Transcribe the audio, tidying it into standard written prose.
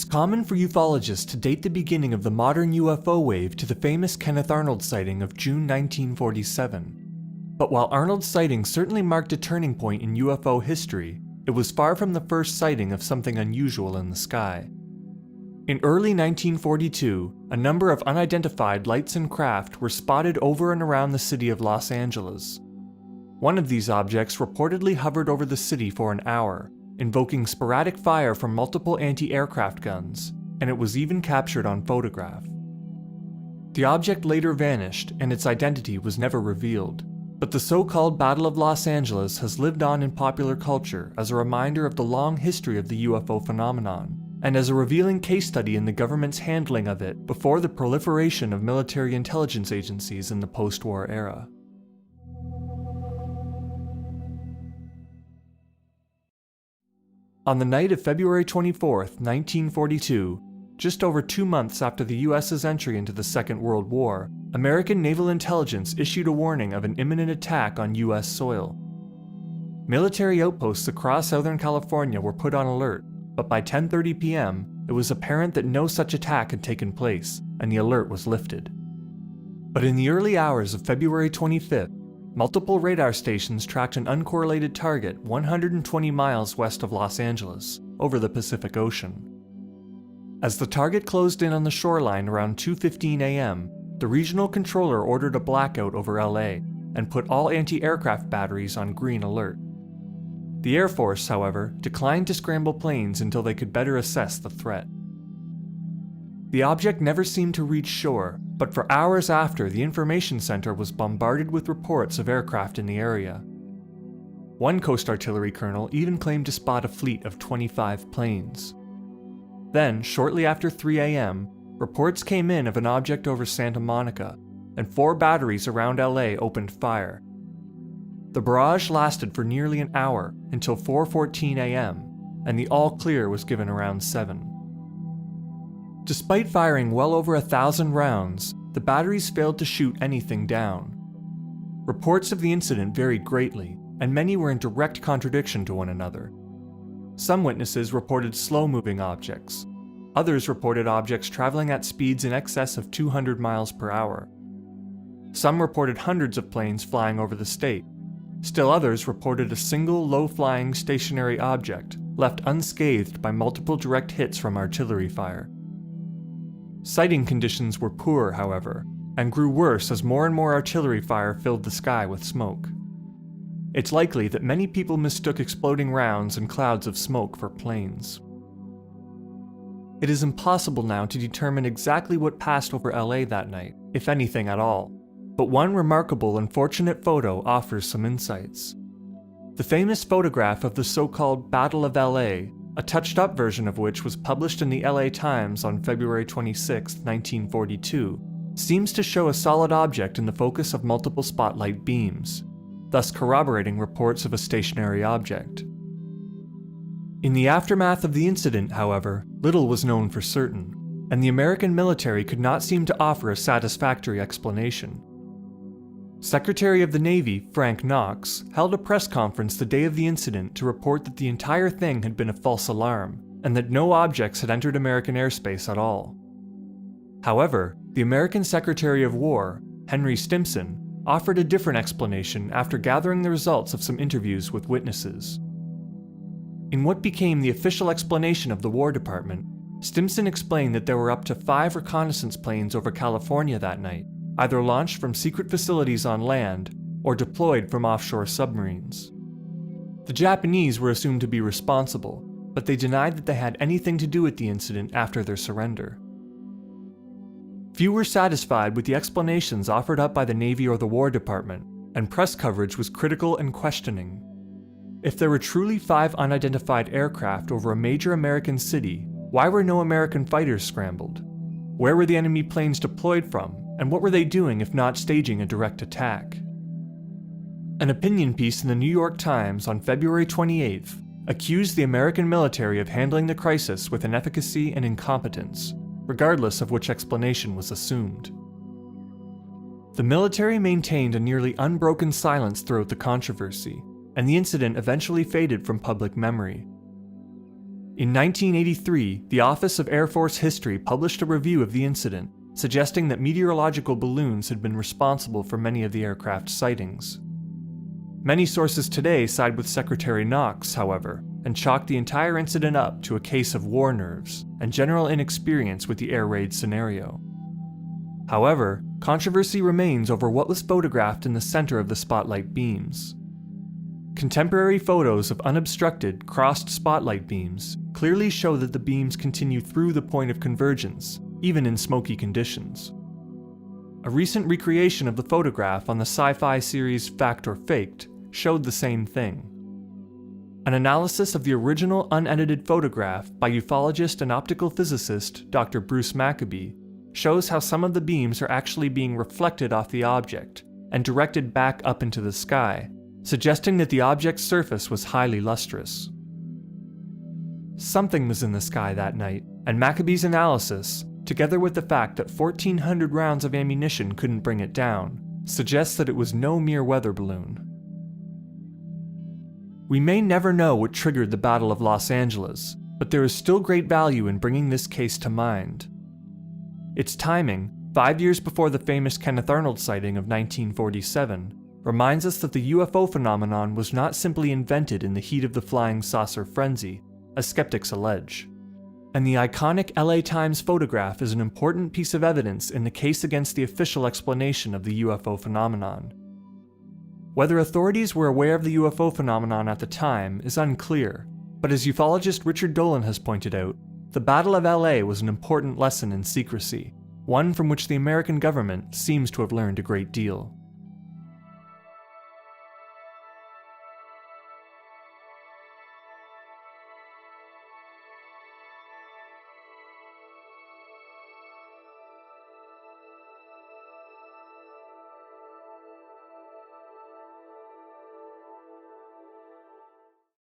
It's common for ufologists to date the beginning of the modern UFO wave to the famous Kenneth Arnold sighting of June 1947. But while Arnold's sighting certainly marked a turning point in UFO history, it was far from the first sighting of something unusual in the sky. In early 1942, a number of unidentified lights and craft were spotted over and around the city of Los Angeles. One of these objects reportedly hovered over the city for an hour, invoking sporadic fire from multiple anti-aircraft guns, and it was even captured on photograph. The object later vanished, and its identity was never revealed, but the so-called Battle of Los Angeles has lived on in popular culture as a reminder of the long history of the UFO phenomenon, and as a revealing case study in the government's handling of it before the proliferation of military intelligence agencies in the post-war era. On the night of February 24, 1942, just over 2 months after the US's entry into the Second World War, American naval intelligence issued a warning of an imminent attack on US soil. Military outposts across Southern California were put on alert, but by 10:30 p.m., it was apparent that no such attack had taken place, and the alert was lifted. But in the early hours of February 25th, multiple radar stations tracked an uncorrelated target 120 miles west of Los Angeles, over the Pacific Ocean. As the target closed in on the shoreline around 2:15 a.m., the regional controller ordered a blackout over LA and put all anti-aircraft batteries on green alert. The Air Force, however, declined to scramble planes until they could better assess the threat. The object never seemed to reach shore, but for hours after, the information center was bombarded with reports of aircraft in the area. One Coast Artillery colonel even claimed to spot a fleet of 25 planes. Then, shortly after 3 a.m., reports came in of an object over Santa Monica, and 4 batteries around LA opened fire. The barrage lasted for nearly an hour, until 4:14 a.m., and the all-clear was given around 7. Despite firing well over 1,000 rounds, the batteries failed to shoot anything down. Reports of the incident varied greatly, and many were in direct contradiction to one another. Some witnesses reported slow-moving objects. Others reported objects traveling at speeds in excess of 200 miles per hour. Some reported hundreds of planes flying over the state. Still others reported a single low-flying stationary object, left unscathed by multiple direct hits from artillery fire. Sighting conditions were poor, however, and grew worse as more and more artillery fire filled the sky with smoke. It's likely that many people mistook exploding rounds and clouds of smoke for planes. It is impossible now to determine exactly what passed over LA that night, if anything at all, but one remarkable and fortunate photo offers some insights. The famous photograph of the so-called Battle of LA, a touched-up version of which was published in the LA Times on February 26, 1942, seems to show a solid object in the focus of multiple spotlight beams, thus corroborating reports of a stationary object. In the aftermath of the incident, however, little was known for certain, and the American military could not seem to offer a satisfactory explanation. Secretary of the Navy, Frank Knox, held a press conference the day of the incident to report that the entire thing had been a false alarm, and that no objects had entered American airspace at all. However, the American Secretary of War, Henry Stimson, offered a different explanation after gathering the results of some interviews with witnesses. In what became the official explanation of the War Department, Stimson explained that there were up to 5 reconnaissance planes over California that night, either launched from secret facilities on land or deployed from offshore submarines. The Japanese were assumed to be responsible, but they denied that they had anything to do with the incident after their surrender. Few were satisfied with the explanations offered up by the Navy or the War Department, and press coverage was critical and questioning. If there were truly 5 unidentified aircraft over a major American city, why were no American fighters scrambled? Where were the enemy planes deployed from? And what were they doing if not staging a direct attack? An opinion piece in the New York Times on February 28th accused the American military of handling the crisis with inefficacy and incompetence, regardless of which explanation was assumed. The military maintained a nearly unbroken silence throughout the controversy, and the incident eventually faded from public memory. In 1983, the Office of Air Force History published a review of the incident, suggesting that meteorological balloons had been responsible for many of the aircraft's sightings. Many sources today side with Secretary Knox, however, and chalk the entire incident up to a case of war nerves and general inexperience with the air raid scenario. However, controversy remains over what was photographed in the center of the spotlight beams. Contemporary photos of unobstructed, crossed spotlight beams clearly show that the beams continue through the point of convergence, even in smoky conditions. A recent recreation of the photograph on the sci-fi series Fact or Faked showed the same thing. An analysis of the original unedited photograph by ufologist and optical physicist Dr. Bruce Maccabee shows how some of the beams are actually being reflected off the object and directed back up into the sky, suggesting that the object's surface was highly lustrous. Something was in the sky that night, and Maccabee's analysis, together with the fact that 1,400 rounds of ammunition couldn't bring it down, suggests that it was no mere weather balloon. We may never know what triggered the Battle of Los Angeles, but there is still great value in bringing this case to mind. Its timing, 5 years before the famous Kenneth Arnold sighting of 1947, reminds us that the UFO phenomenon was not simply invented in the heat of the flying saucer frenzy, as skeptics allege. And the iconic LA Times photograph is an important piece of evidence in the case against the official explanation of the UFO phenomenon. Whether authorities were aware of the UFO phenomenon at the time is unclear, but as ufologist Richard Dolan has pointed out, the Battle of LA was an important lesson in secrecy, one from which the American government seems to have learned a great deal.